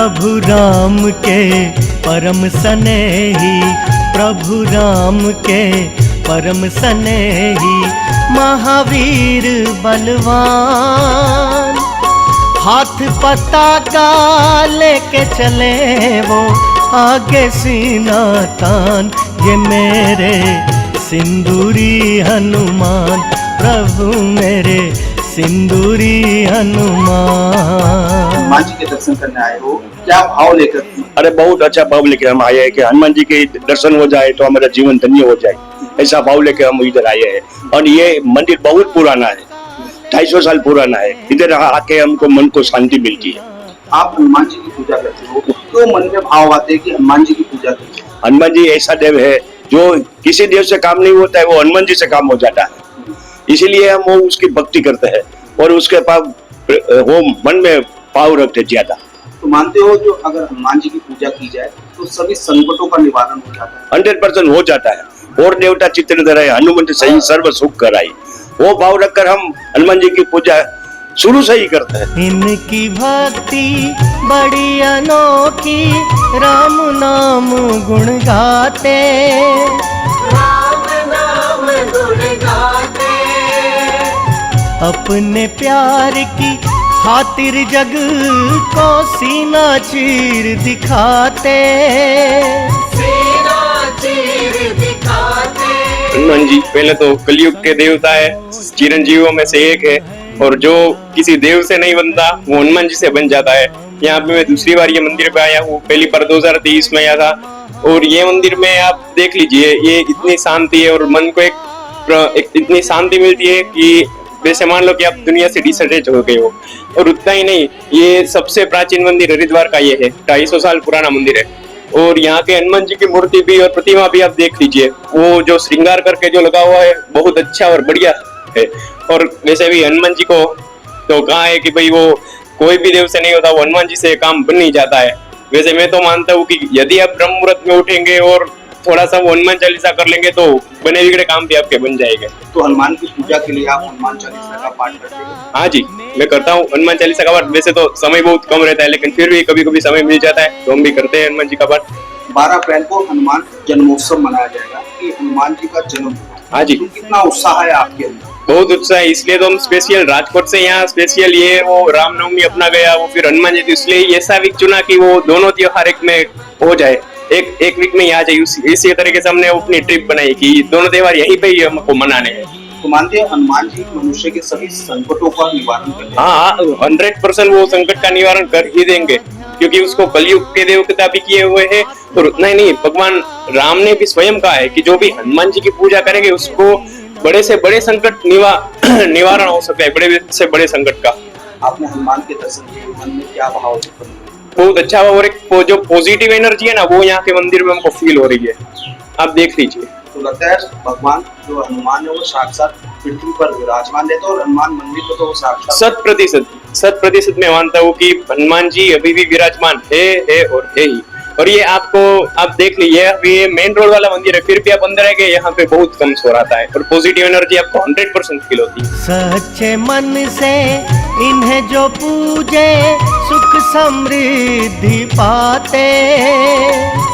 प्रभु राम के परम स्नेही, प्रभु राम के परम स्नेही, महावीर बलवान। हाथ पताका लेके चले वो, आगे सीना तान, ये मेरे सिंदूरी हनुमान, प्रभु मेरे सिंदूरी हनुमान। हनुमान जी के दर्शन करने आए हो, क्या भाव लेकर? अरे बहुत अच्छा भाव लेके हम आए हैं कि हनुमान जी के दर्शन हो जाए तो हमारा जीवन धन्य हो जाए, ऐसा भाव लेके हम इधर आए हैं। और ये मंदिर बहुत पुराना है, 250 साल पुराना है। इधर आके हमको मन को शांति मिलती है। आप हनुमान जी की पूजा करते हो तो मन में भाव आते हैं कि हनुमान जी की पूजा करें। हनुमान जी ऐसा देव है जो किसी देव से काम नहीं होता है, वो हनुमान जी से काम हो जाता है। इसीलिए हम वो उसकी भक्ति करते हैं और उसके पास वो मन में भाव रखते ज्यादा। तो मानते हो जो अगर हनुमान जी की पूजा की जाए तो सभी संकटों का निवारण हो जाता है? 100% हो जाता है। और देवता चित्र धराए, हनुमंत सही सर्व सुख कराई, वो भाव रखकर हम हनुमान जी की पूजा शुरू से ही करते हैं। इनकी भक्ति बड़ी अनोखी, राम नाम गुण गाते, राम नाम गुण गाते, अपने प्यार की खातिर जग को सीना चीर दिखाते, सीना चीर दिखाते। हनुमान जी पहले तो कलयुग के देवता है, चिरंजीवियों में से एक है, और जो किसी देव से नहीं बनता वो हनुमान जी से बन जाता है। यहाँ पे मैं दूसरी बार ये मंदिर पे आया हूँ, पहली बार 2023 में आया था। और ये मंदिर में आप देख लीजिए, ये इतनी शांति है और मन को एक इतनी शांति मिलती है कि वैसे मान लो कि आप दुनिया से डिसअटैच हो गए हो। और उतना ही नहीं, ये सबसे प्राचीन मंदिर हरिद्वार का ये है, 250 साल पुराना मंदिर है। और यहाँ के हनुमान जी की मूर्ति भी और प्रतिमा भी आप देख लीजिए, वो जो श्रृंगार करके जो लगा हुआ है बहुत अच्छा और बढ़िया है। और वैसे भी हनुमान जी को तो कहा है कि भाई वो कोई भी देव से नहीं होता, वो हनुमान जी से काम बन नहीं जाता है। वैसे मैं तो मानता हूँ कि यदि आप ब्रह्म मुहूर्त में उठेंगे और थोड़ा सा वो हनुमान चालीसा कर लेंगे तो बने बिगड़े काम भी आपके बन जाएंगे। तो हनुमान की पूजा के लिए आप हनुमान चालीसा का पाठ करते हैं? हाँ जी, मैं करता हूँ हनुमान चालीसा का पाठ। वैसे तो समय बहुत कम रहता है, लेकिन फिर भी कभी कभी समय मिल जाता है तो हम भी करते हैं हनुमान जी का पाठ। 12 अप्रैल को हनुमान जन्मोत्सव मनाया जाएगा कि हनुमान जी का जन्म हुआ। हाँ जी, तो कितना उत्साह है आपके अंदर? बहुत उत्साह है। इसलिए तो हम स्पेशल राजकोट से यहाँ स्पेशल ये वो रामनवमी अपना गया, वो फिर हनुमान जयंती, इसलिए ऐसा वीक चुना कि वो दोनों त्योहार एक में हो जाए, एक वीक में यहाँ जाए। इसी तरीके से हमने अपनी ट्रिप बनाई कि दोनों त्योहार यहीं पे ही हमको मनाने हैं। तो मानते हैं हनुमान जी मनुष्य के सभी संकटों का निवारण करते हैं? हाँ, 100% वो संकट का निवारण कर ही देंगे, क्योंकि उसको कलयुग के देवता भी किए हुए हैं। और उतना ही नहीं, भगवान राम ने भी स्वयं कहा है कि जो भी हनुमान जी की पूजा करेंगे उसको बड़े से बड़े संकट निवारण हो सकता है, बड़े से बड़े संकट का। आपने हनुमान के दर्शन किए, मन में क्या भाव? बहुत अच्छा। और एक जो पॉजिटिव एनर्जी है ना, वो यहाँ के मंदिर में हमको फील हो रही है, आप देख लीजिए। तो लगता है भगवान जो हनुमान है वो साक्षात पृथ्वी पर विराजमान रहते हैं और हनुमान मंदिर में तो वो साक्षात 100% मैं मानता हूँ कि हनुमान जी अभी भी विराजमान है और है ही। और ये आप देख लीजिए, ये मेन रोड वाला मंदिर है, फिर भी आप अंदर आएंगे यहाँ पे बहुत कम शोर आता है और पॉजिटिव एनर्जी आपको 100% फील होती है। सच्चे मन से इन्हें जो पूजे सुख समृद्धि पाते,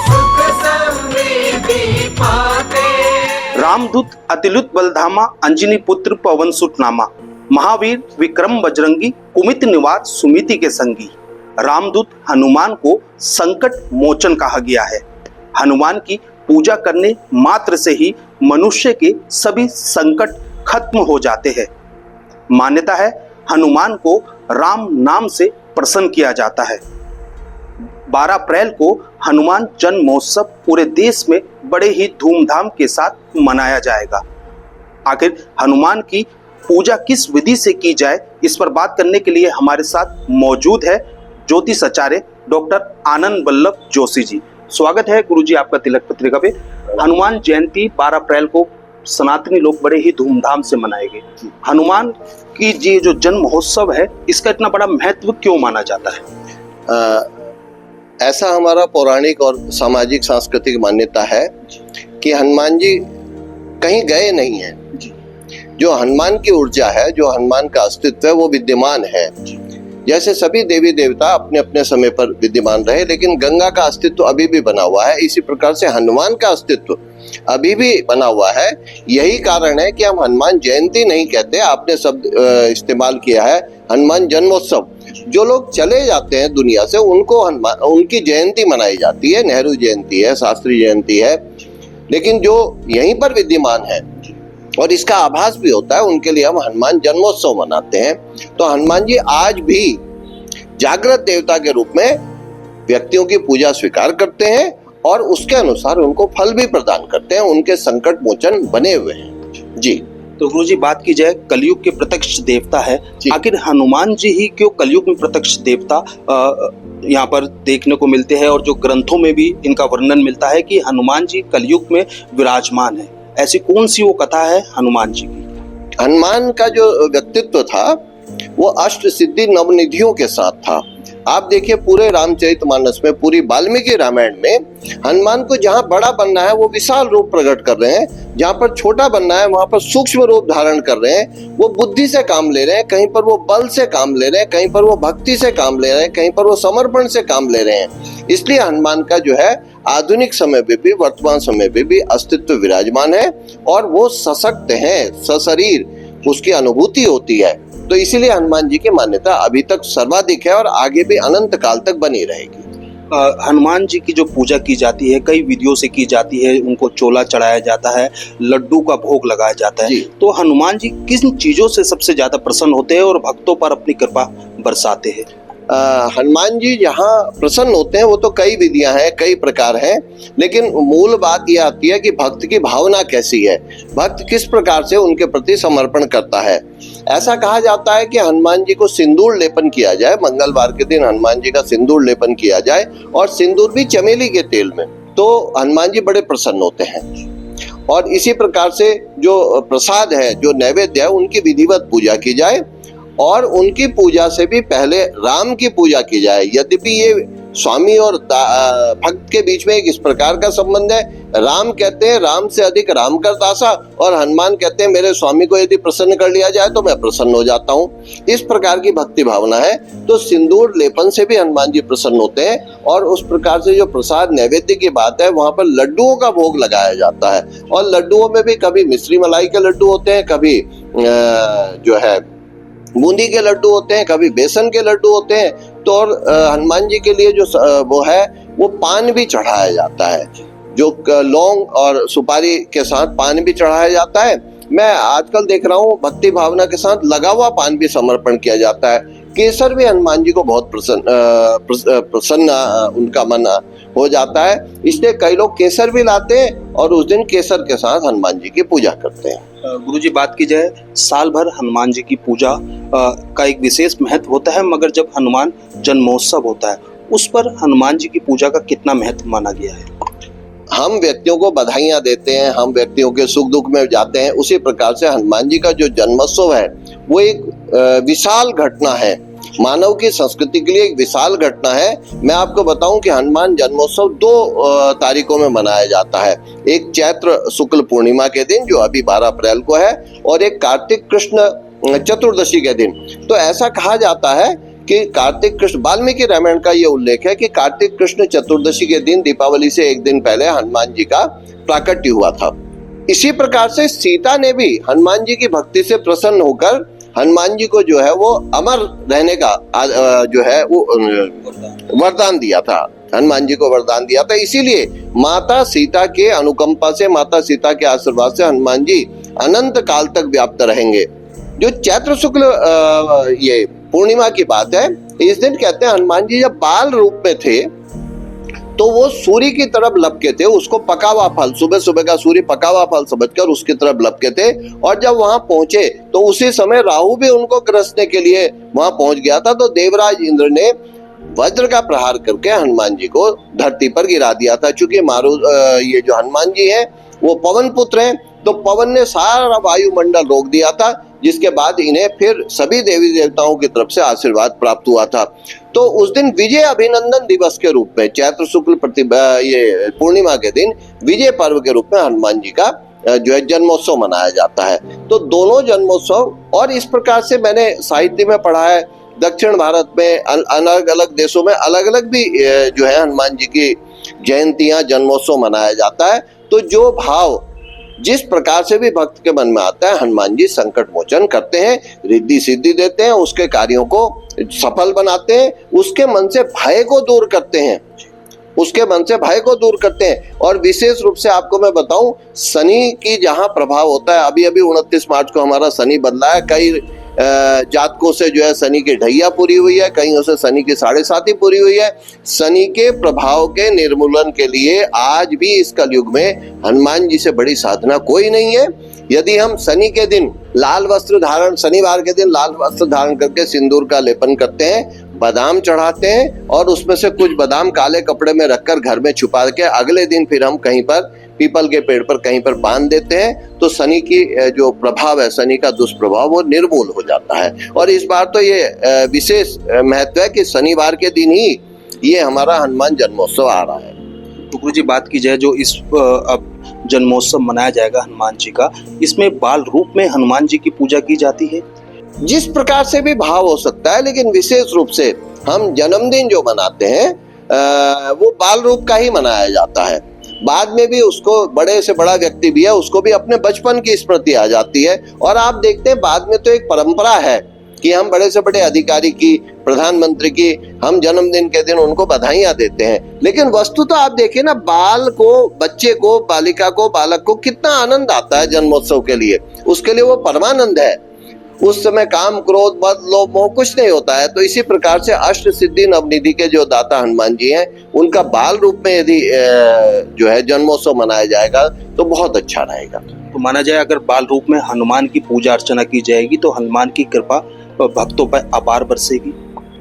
सुख समृद्धि पाते। रामदूत अतिलुत बलधामा, अंजनी पुत्र पवन सुत नामा, महावीर विक्रम बजरंगी, कुमित निवार सुमिति के संगी। रामदूत हनुमान को संकट मोचन कहा गया है। हनुमान की पूजा करने मात्र से ही मनुष्य के सभी संकट खत्म हो जाते हैं। मान्यता है हनुमान को राम नाम से प्रसन्न किया जाता है। 12 अप्रैल को हनुमान जन्म महोत्सव पूरे देश में बड़े ही धूमधाम के साथ मनाया जाएगा। आखिर हनुमान की पूजा किस विधि से की जाए, इस पर बात करने के लिए हमारे साथ मौजूद है ज्योतिष आचार्य डॉक्टर आनंद वल्लभ जोशी जी। स्वागत है गुरुजी आपका तिलक पत्रिका पे। हनुमान जयंती 12 अप्रैल को सनातनी लोग बड़े ही धूमधाम से मनाएंगे। हनुमान की ये जो जन्म महोत्सव है, इसका इतना बड़ा महत्व क्यों माना जाता है? ऐसा हमारा पौराणिक और सामाजिक सांस्कृतिक मान्यता है कि हनुमान जी कहीं गए नहीं हैं। जो हनुमान की ऊर्जा है, जो हनुमान का अस्तित्व है, वो विद्यमान है। जैसे सभी देवी देवता अपने अपने समय पर विद्यमान रहे, लेकिन गंगा का अस्तित्व अभी भी बना हुआ है, इसी प्रकार से हनुमान का अस्तित्व अभी भी बना हुआ है। यही कारण है कि हम हनुमान जयंती नहीं कहते, आपने शब्द इस्तेमाल किया है हनुमान जन्मोत्सव। जो लोग चले जाते हैं दुनिया से उनको उनकी जयंती मनाई जाती है, नेहरू जयंती है, शास्त्री जयंती है, लेकिन जो यहीं पर विद्यमान है और इसका आभास भी होता है उनके लिए हम हनुमान जन्मोत्सव मनाते हैं। तो हनुमान जी आज भी जागृत देवता के रूप में व्यक्तियों की पूजा स्वीकार करते हैं और उसके अनुसार उनको फल भी प्रदान करते हैं, उनके संकट मोचन बने हुए हैं। जी, तो गुरु जी बात की जाए कलयुग के प्रत्यक्ष देवता है, जी। आखिर हनुमान जी ही क्यों कलयुग में प्रत्यक्ष देवता यहाँ पर देखने को मिलते हैं, और जो ग्रंथों में भी इनका वर्णन मिलता है कि हनुमान जी कलयुग में विराजमान है। ऐसी कौन सी वो कथा है हनुमान जी की? हनुमान का जो व्यक्तित्व था वो अष्ट सिद्धि नवनिधियों के साथ था। आप देखिए पूरे रामचरितमानस में, पूरी वाल्मीकि रामायण में हनुमान को जहाँ बड़ा बनना है वो विशाल रूप प्रकट कर रहे हैं, जहाँ पर छोटा बनना है वहां पर सूक्ष्म रूप धारण कर रहे हैं। वो बुद्धि से काम ले रहे हैं, कहीं पर वो बल से काम ले रहे हैं, कहीं पर वो भक्ति से काम ले रहे हैं, कहीं पर वो समर्पण से काम ले रहे हैं। इसलिए हनुमान का जो है आधुनिक समय में भी, वर्तमान समय में भी अस्तित्व विराजमान है और वो सशक्त है, सशरीर, उसकी अनुभूति होती है। तो इसीलिए हनुमान जी की मान्यता अभी तक सर्वाधिक है और आगे भी अनंत काल तक बनी रहेगी। हनुमान जी की जो पूजा की जाती है कई विधियों से की जाती है, उनको चोला चढ़ाया जाता है, लड्डू का भोग लगाया जाता है। तो हनुमान जी किन चीजों से सबसे ज्यादा प्रसन्न होते हैं और भक्तों पर अपनी कृपा बरसाते हैं? हनुमान जी जहाँ प्रसन्न होते हैं वो तो कई विधियां हैं, कई प्रकार हैं, लेकिन मूल बात यह आती है कि भक्त की भावना कैसी है, भक्त किस प्रकार से उनके प्रति समर्पण करता है। ऐसा कहा जाता है कि हनुमान जी को सिंदूर लेपन किया जाए, मंगलवार के दिन हनुमान जी का सिंदूर लेपन किया जाए, और सिंदूर भी चमेली के तेल में, तो हनुमान जी बड़े प्रसन्न होते हैं। और इसी प्रकार से जो प्रसाद है, जो नैवेद्य है, उनकी विधिवत पूजा की जाए और उनकी पूजा से भी पहले राम की पूजा की जाए। यद्यपि ये स्वामी और भक्त के बीच में एक इस प्रकार का संबंध है, राम कहते हैं राम से अधिक राम कर दासा, और हनुमान कहते हैं मेरे स्वामी को यदि प्रसन्न कर लिया जाए तो मैं प्रसन्न हो जाता हूँ। इस प्रकार की भक्ति भावना है। तो सिंदूर लेपन से भी हनुमान जी प्रसन्न होते हैं, और उस प्रकार से जो प्रसाद नैवेद्य की बात है वहां पर लड्डुओं का भोग लगाया जाता है, और लड्डुओं में भी कभी मिश्री मलाई के लड्डू होते हैं, कभी जो है बूंदी के लड्डू होते हैं, कभी बेसन के लड्डू होते हैं। तो और हनुमान जी के लिए जो वो है वो पान भी चढ़ाया जाता है, जो लौंग और सुपारी के साथ पान भी चढ़ाया जाता है। मैं आजकल देख रहा हूँ भक्ति भावना के साथ लगा हुआ पान भी समर्पण किया जाता है। केसर भी हनुमान जी को बहुत प्रसन्न उनका मन हो जाता है, इसलिए कई लोग केसर भी लाते हैं और उस दिन केसर के साथ हनुमान जी की पूजा करते हैं। गुरुजी बात की जाए साल भर हनुमान जी की पूजा का एक विशेष महत्व होता है, मगर जब हनुमान जन्मोत्सव होता है उस पर हनुमान जी की पूजा का कितना महत्व माना गया है? हम व्यक्तियों को बधाइयां देते हैं, हम व्यक्तियों के सुख दुख में जाते हैं, उसी प्रकार से हनुमान जी का जो जन्मोत्सव है वो एक विशाल घटना है, मानव की संस्कृति के लिए एक विशाल घटना है। मैं आपको बताऊं कि हनुमान जन्मोत्सव 2 तारीखों में मनाया जाता है, एक चैत्र शुक्ल पूर्णिमा के दिन जो अभी 12 अप्रैल को है, और एक कार्तिक कृष्ण चतुर्दशी के दिन। तो ऐसा कहा जाता है कि कार्तिक कृष्ण, वाल्मीकि रामायण का ये उल्लेख है कि कार्तिक कृष्ण चतुर्दशी के दिन, दीपावली से एक दिन पहले हनुमान जी का प्राकट्य हुआ था। इसी प्रकार से सीता ने भी हनुमान जी की भक्ति से प्रसन्न होकर हनुमान जी को जो है वो अमर रहने का जो है वो वरदान दिया था, हनुमान जी को वरदान दिया था। इसीलिए माता सीता के अनुकंपा से, माता सीता के आशीर्वाद से हनुमान जी अनंत काल तक व्याप्त रहेंगे। जो चैत्र शुक्ल ये पूर्णिमा की बात है, इस दिन कहते हैं हनुमान जी जब बाल रूप में थे तो वो सूर्य की तरफ लपके थे, उसको पका हुआ फल, सुबह सुबह का सूर्य पका हुआ फल समझकर उसकी तरफ लपके थे। और जब वहां पहुंचे तो उसी समय राहु भी उनको ग्रसने के लिए वहां पहुंच गया था। तो देवराज इंद्र ने वज्र का प्रहार करके हनुमान जी को धरती पर गिरा दिया था। चूंकि ये जो हनुमान जी है वो पवन पुत्र हैं, तो पवन ने सारा वायुमंडल रोक दिया था, जिसके बाद इन्हें फिर सभी देवी देवताओं की तरफ से आशीर्वाद प्राप्त हुआ था। तो उस दिन विजय अभिनंदन दिवस के रूप में, चैत्र शुक्ल ये पूर्णिमा के दिन विजय पर्व के रूप में हनुमान जी का जो है जन्मोत्सव मनाया जाता है। तो दोनों जन्मोत्सव, और इस प्रकार से मैंने साहित्य में पढ़ा है दक्षिण भारत में अलग अलग देशों में अलग अलग भी जो है हनुमान जी की जयंतियां, जन्मोत्सव मनाया जाता है। तो जो भाव जिस प्रकार से भी भक्त के मन में आता है, हनुमान जी संकट मोचन करते हैं, रिद्धि सिद्धि देते हैं, उसके कार्यों को सफल बनाते हैं, उसके मन से भय को दूर करते हैं, उसके मन से भय को दूर करते हैं। और विशेष रूप से आपको मैं बताऊं, शनि की जहां प्रभाव होता है, अभी अभी 29 मार्च को हमारा शनि बदला है, कई जातकों से जो है शनि की ढैया पूरी हुई है, कईयों से शनि की 7.5 पूरी हुई है। शनि के प्रभाव के निर्मूलन के लिए आज भी इस कलयुग में हनुमान जी से बड़ी साधना कोई नहीं है। यदि हम शनि के दिन लाल वस्त्र धारण, शनिवार के दिन लाल वस्त्र धारण करके सिंदूर का लेपन करते हैं, बादाम चढ़ाते हैं और उसमें से कुछ बादाम काले कपड़े में रखकर घर में छुपा के अगले दिन फिर हम कहीं पर पीपल के पेड़ पर कहीं पर बांध देते हैं, तो शनि की जो प्रभाव है, शनि का दुष्प्रभाव वो निर्मूल हो जाता है। और इस बार तो ये विशेष महत्व है कि शनिवार के दिन ही ये हमारा हनुमान जन्मोत्सव आ रहा है। तो गुरु जी, बात की जाए जो इस अब जन्मोत्सव मनाया जाएगा हनुमान जी का, इसमें बाल रूप में हनुमान जी की पूजा की जाती है? जिस प्रकार से भी भाव हो सकता है, लेकिन विशेष रूप से हम जन्मदिन जो मनाते हैं वो बाल रूप का ही मनाया जाता है। बाद में भी उसको बड़े से बड़ा व्यक्ति भी है, उसको भी अपने बचपन की स्मृति आ जाती है। और आप देखते हैं बाद में तो एक परंपरा है कि हम बड़े से बड़े अधिकारी की, प्रधानमंत्री की, हम जन्मदिन के दिन उनको बधाइयां देते हैं। लेकिन वस्तु तो आप देखिए ना, बाल को, बच्चे को, बालिका को, बालक को कितना आनंद आता है जन्मोत्सव के लिए, उसके लिए वो परमानंद है। उस समय काम, क्रोध, मद, लोभ, मोह कुछ नहीं होता है। तो इसी प्रकार से अष्ट सिद्धि नवनिधि के जो दाता हनुमान जी हैं, उनका बाल रूप में यदि जो है जन्मोत्सव मनाया जाएगा तो बहुत अच्छा रहेगा। तो माना जाए अगर बाल रूप में हनुमान की पूजा अर्चना की जाएगी तो हनुमान की कृपा भक्तों पर अपार बरसेगी।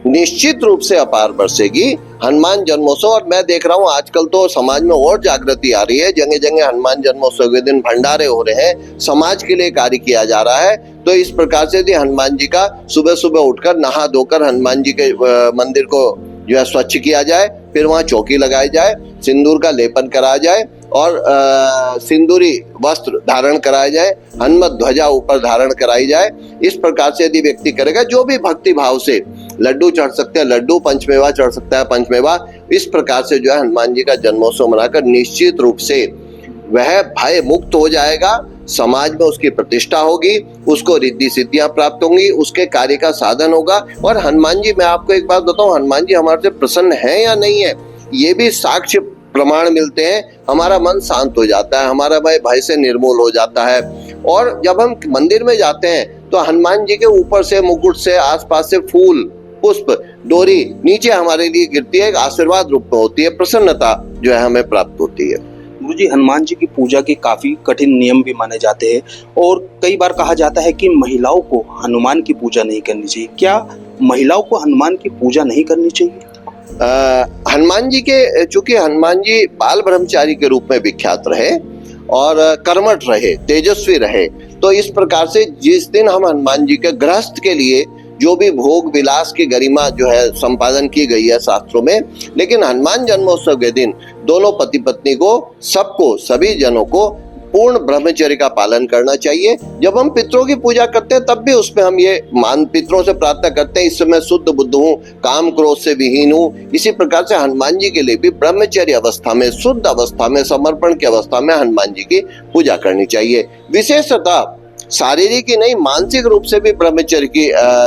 निश्चित रूप से अपार बरसेगी। हनुमान जन्मोत्सव, और मैं देख रहा हूँ आजकल तो समाज में और जागृति आ रही है, जगह जगह हनुमान जन्मोत्सव के दिन भंडारे हो रहे हैं, समाज के लिए कार्य किया जा रहा है। तो इस प्रकार से यदि हनुमान जी का सुबह सुबह उठकर नहा धोकर हनुमान जी के मंदिर को जो है स्वच्छ किया जाए, फिर वहाँ चौकी लगाई जाए, सिंदूर का लेपन कराया जाए और सिंदूरी वस्त्र धारण कराया जाए, हनुमत ध्वजा ऊपर धारण कराई जाए। इस प्रकार से यदि व्यक्ति करेगा, जो भी भक्ति भाव से लड्डू चढ़ सकते हैं लड्डू, पंचमेवा चढ़ सकता है पंचमेवा, इस प्रकार से जो है हनुमान जी का जन्मोत्सव मनाकर निश्चित रूप से वह भय मुक्त हो जाएगा, समाज में उसकी प्रतिष्ठा होगी, उसको रिद्धि सिद्धियां प्राप्त होंगी, उसके कार्य का साधन होगा। और हनुमान जी, मैं आपको एक बात बताऊं, हनुमान जी हमारे से प्रसन्न है या नहीं है, ये भी साक्ष्य प्रमाण मिलते हैं। हमारा मन शांत हो जाता है, हमारा भय से निर्मूल हो जाता है। और जब हम मंदिर में जाते हैं तो हनुमान जी के ऊपर से, मुकुट से, आसपास से फूल, पुष्प, डोरी नीचे हमारे लिए गिरती है, एक आशीर्वाद रूप में होती है, प्रसन्नता जो है हमें प्राप्त होती है। गुरुजी, हनुमान जी की पूजा के काफी कठिन नियम भी माने जाते हैं और कई बार कहा जाता है कि महिलाओं को हनुमान की पूजा नहीं करनी चाहिए। क्या महिलाओं को हनुमान की पूजा नहीं करनी चाहिए? हनुमान जी के, चूंकि हनुमान जी बाल ब्रह्मचारी के रूप में विख्यात रहे और कर्मठ रहे, तेजस्वी रहे, तो इस प्रकार से जिस दिन हम हनुमान जी के गृहस्थ के लिए जो भी भोग विलास की गरिमा जो है संपादन की गई है शास्त्रों में, लेकिन हनुमान जन्मोत्सव के दिन दोनों पति पत्नी को, सबको, सभी जनों को पूर्ण ब्रह्मचर्य का पालन करना चाहिए। जब हम पितरों की पूजा करते हैं तब भी उसमें हम ये पितरों से प्रार्थना करते हैं, इस समय शुद्ध बुद्ध हूँ, काम क्रोध से विहीन हूँ। इसी प्रकार से हनुमान जी के लिए भी ब्रह्मचर्य अवस्था में, शुद्ध अवस्था में, समर्पण की अवस्था में हनुमान जी की पूजा करनी चाहिए। विशेषतः शारीरिक ही नहीं, मानसिक रूप से भी ब्रह्मचर्य की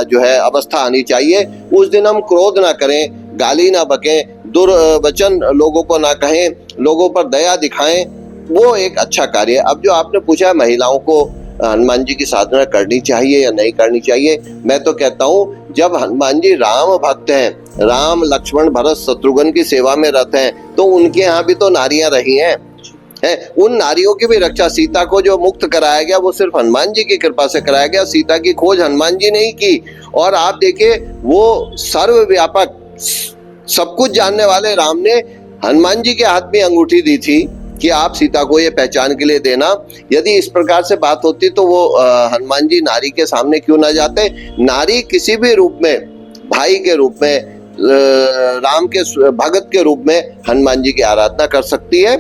जो है अवस्था आनी चाहिए। उस दिन हम क्रोध ना करें, गाली ना बकें, दुर्वचन लोगों को ना कहें, लोगों पर दया दिखाएं, वो एक अच्छा कार्य है। अब जो आपने पूछा महिलाओं को हनुमान जी की साधना करनी चाहिए या नहीं करनी चाहिए, मैं तो कहता हूँ जब हनुमान जी राम भक्त हैं, राम लक्ष्मण भरत शत्रुघ्न की सेवा में रत हैं, तो उनके यहाँ भी तो नारियां रही हैं। उन नारियों की भी रक्षा, सीता को जो मुक्त कराया गया वो सिर्फ हनुमान जी की कृपा से कराया गया। सीता की खोज हनुमान जी ने ही की। और आप देखिए, वो सर्वव्यापक, सब कुछ जानने वाले राम ने हनुमान जी के हाथ में अंगूठी दी थी कि आप सीता को ये पहचान के लिए देना। यदि इस प्रकार से बात होती तो वो हनुमान जी नारी के सामने क्यों ना जाते। नारी किसी भी रूप में, भाई के रूप में, राम के भगत के रूप में हनुमान जी की आराधना कर सकती है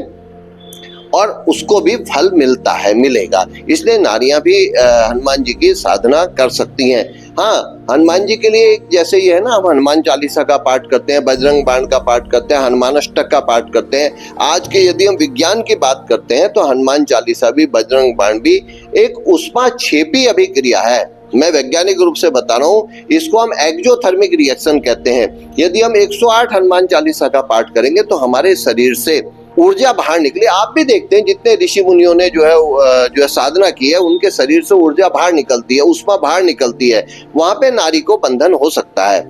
और उसको भी फल मिलता है, मिलेगा। इसलिए नारियां भी हनुमान जी की साधना कर सकती हैं। हाँ, हनुमान जी के लिए जैसे ये है ना, हम हनुमान चालीसा का पाठ करते हैं, बजरंग बाण का पाठ करते हैं, हनुमान अष्टक का पाठ करते हैं। आज के यदि हम विज्ञान की बात करते हैं तो हनुमान चालीसा भी, बजरंग बाण भी एक उष्माक्षेपी अभिक्रिया है। मैं वैज्ञानिक रूप से बता रहा हूँ, इसको हम एक्सोथर्मिक रिएक्शन कहते हैं। यदि हम 108 हनुमान चालीसा का पाठ करेंगे तो हमारे शरीर से ऊर्जा बाहर निकले। आप भी देखते हैं जितने ऋषि मुनियों ने जो है साधना की है, उनके शरीर से ऊर्जा बाहर निकलती है, उष्मा बाहर निकलती है। वहां पे नारी को बंधन हो सकता है,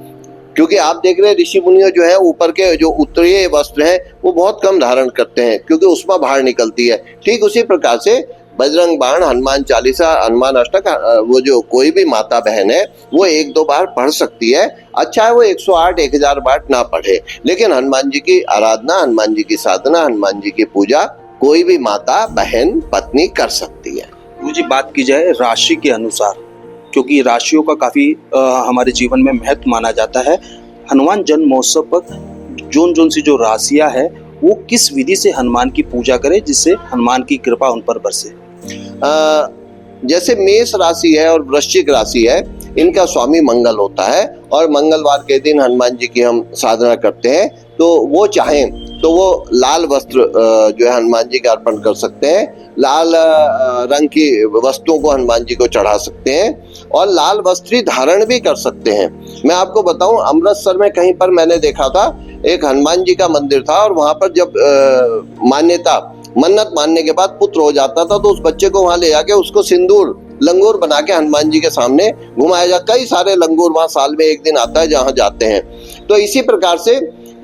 क्योंकि आप देख रहे हैं ऋषि मुनियों जो है ऊपर के जो उत्तरीय वस्त्र हैं वो बहुत कम धारण करते हैं, क्योंकि उष्मा बाहर निकलती है। ठीक उसी प्रकार से बजरंग बाण, हनुमान चालीसा, हनुमान अष्टक, वो जो कोई भी माता बहन है वो 1-2 बार पढ़ सकती है। अच्छा है वो 108, 1000 बार ना पढ़े, लेकिन हनुमान जी की आराधना, हनुमान जी की साधना, हनुमान जी की पूजा कोई भी माता, बहन, पत्नी कर सकती है। मुझे बात की जाए राशि के अनुसार, क्योंकि राशियों का काफी हमारे जीवन में महत्व माना जाता है। हनुमान जन्म महोत्सव पर जोन सी जो राशियां है वो किस विधि से हनुमान की पूजा करें जिससे हनुमान की कृपा उन पर बरसे? जैसे मेष राशि है और वृश्चिक राशि है, इनका स्वामी मंगल होता है और मंगलवार के दिन हनुमान जी की हम साधना करते हैं। तो वो चाहें तो वो लाल वस्त्र जो है हनुमान जी का अर्पण कर सकते हैं, लाल रंग की वस्तुओं को हनुमान जी को चढ़ा सकते हैं और लाल वस्त्र धारण भी कर सकते हैं। मैं आपको बताऊं, अमृतसर में कहीं पर मैंने देखा था, एक हनुमान जी का मंदिर था और वहां पर जब मन्नत मानने के बाद पुत्र हो जाता था तो उस बच्चे को वहां ले जाके उसको सिंदूर लंगूर बना के हनुमान जी के सामने घुमाया जाता। कई सारे लंगूर वहां साल में एक दिन आता है जहां जाते हैं। तो इसी प्रकार से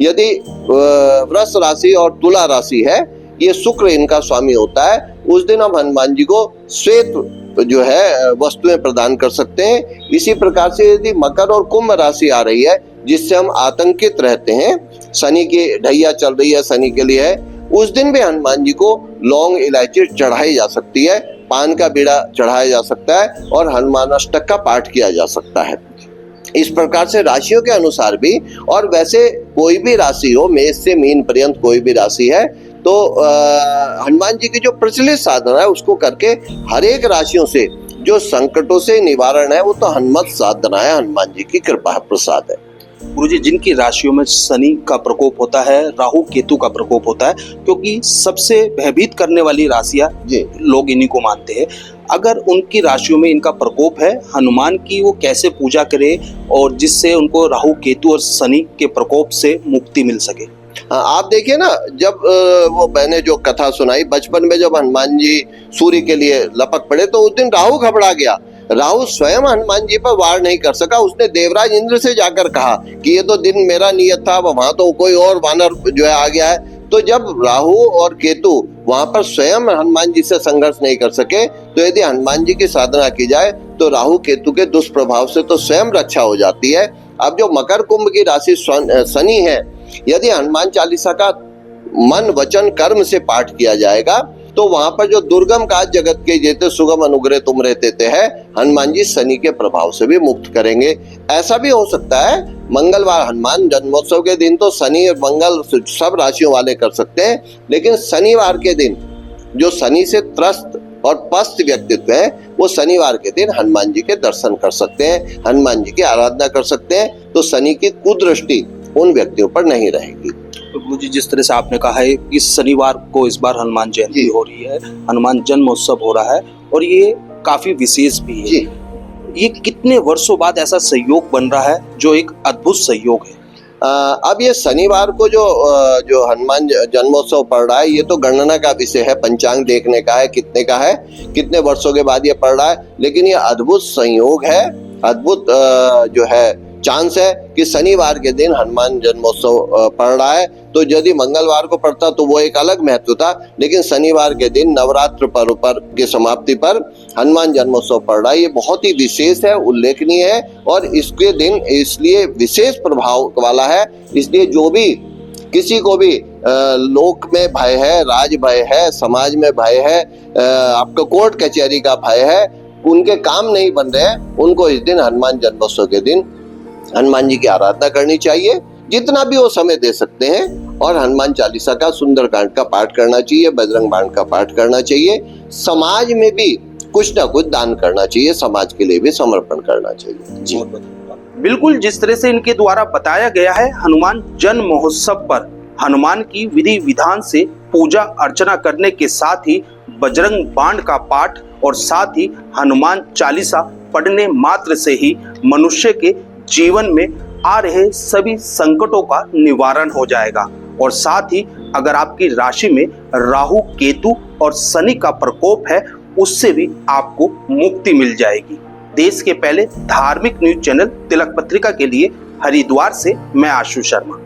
यदि वृष राशि और तुला राशि है, ये शुक्र इनका स्वामी होता है, उस दिन हम हनुमान जी को श्वेत जो है वस्तुएं प्रदान कर सकते हैं। इसी प्रकार से यदि मकर और कुंभ राशि आ रही है जिससे हम आतंकित रहते हैं, शनि की ढैया चल रही है, शनि के लिए है, उस दिन भी हनुमान जी को लौंग, इलायची चढ़ाई जा सकती है, पान का बीड़ा चढ़ाया जा सकता है और हनुमान अष्टक का पाठ किया जा सकता है। इस प्रकार से राशियों के अनुसार भी, और वैसे कोई भी राशि हो, मेष से मीन पर्यंत कोई भी राशि है, तो हनुमान जी की जो प्रचलित साधना है उसको करके हर एक राशियों से जो संकटों से निवारण है वो तो हनुमत साधना है, हनुमान जी की कृपा प्रसाद है। गुरुजी, जिनकी राशियों में शनि का प्रकोप होता है, राहु केतु का प्रकोप होता है, क्योंकि सबसे भयभीत करने वाली राशियां लोग इन्हीं को मानते हैं, अगर उनकी राशियों में इनका प्रकोप है, हनुमान की वो कैसे पूजा करे और जिससे उनको राहु केतु और शनि के प्रकोप से मुक्ति मिल सके? आप देखिए ना, जब वो मैंने जो कथा सुनाई, बचपन में जब हनुमान जी सूर्य के लिए लपक पड़े तो उस दिन राहु घबरा गया। राहु स्वयं हनुमान जी पर वार नहीं कर सका, उसने देवराज इंद्र से जाकर कहा कि ये तो दिन मेरा नियत था, वहां तो कोई और वानर जो है आ गया है। तो जब राहु और केतु वहां पर स्वयं हनुमान जी से संघर्ष नहीं कर सके, तो यदि हनुमान जी की साधना की जाए तो राहु केतु के दुष्प्रभाव से तो स्वयं रक्षा हो जाती है। अब जो मकर कुंभ की राशि शनि है, यदि हनुमान चालीसा का मन, वचन, कर्म से पाठ किया जाएगा तो वहां पर जो दुर्गम काज जगत के जेते सुगम अनुग्रह तुम रहते थे है, हनुमान जी शनि के प्रभाव से भी मुक्त करेंगे। ऐसा भी हो सकता है मंगलवार, हनुमान जन्मोत्सव के दिन तो शनि और मंगल सब राशियों वाले कर सकते हैं, लेकिन शनिवार के दिन जो शनि से त्रस्त और पस्त व्यक्तित्व है वो शनिवार के दिन हनुमान जी के दर्शन कर सकते हैं, हनुमान जी की आराधना कर सकते हैं, तो शनि की कुदृष्टि उन व्यक्तियों पर नहीं रहेगी। तो गुरुजी, जिस तरह से आपने कहा है कि शनिवार को इस बार हनुमान जयंती हो रही है, हनुमान जन्मोत्सव हो रहा है और ये काफी विशेष भी है, ये कितने वर्षों बाद ऐसा संयोग बन रहा है जो एक अद्भुत संयोग है? अब ये शनिवार को जो हनुमान जन्मोत्सव पड़ रहा है, ये तो गणना का विषय है, पंचांग देखने का है, कितने का है, कितने वर्षों के बाद ये पड़ रहा है, लेकिन ये अद्भुत संयोग है, अद्भुत जो है चांस है कि शनिवार के दिन हनुमान जन्मोत्सव पड़ रहा है। तो यदि मंगलवार को पड़ता तो वो एक अलग महत्व था, लेकिन शनिवार के दिन नवरात्र पर्व पर की समाप्ति पर हनुमान जन्मोत्सव पड़ रहा है, ये बहुत ही विशेष है, उल्लेखनीय है और इसके दिन इसलिए विशेष प्रभाव वाला है। इसलिए जो भी किसी को भी लोक में भय है, राज भय है, समाज में भय है, आपका कोर्ट कचहरी का भय है, उनके काम नहीं बन रहे हैं, उनको इस दिन हनुमान जन्मोत्सव के दिन हनुमान जी की आराधना करनी चाहिए, जितना भी वो समय दे सकते हैं, और हनुमान चालीसा का, सुंदरकांड का पाठ करना चाहिए, बजरंग बाण का पाठ करना चाहिए। समाज में भी कुछ ना कुछ दान करना चाहिए, समाज के लिए भी समर्पण करना चाहिए। जी। बिल्कुल जिस तरह से इनके द्वारा बताया गया है, हनुमान जन्म महोत्सव पर हनुमान की विधि विधान से पूजा अर्चना करने के साथ ही बजरंग बाण का पाठ और साथ ही हनुमान चालीसा पढ़ने मात्र से ही मनुष्य के जीवन में आ रहे सभी संकटों का निवारण हो जाएगा। और साथ ही अगर आपकी राशि में राहु, केतु और शनि का प्रकोप है, उससे भी आपको मुक्ति मिल जाएगी। देश के पहले धार्मिक न्यूज चैनल तिलक पत्रिका के लिए हरिद्वार से मैं आशु शर्मा।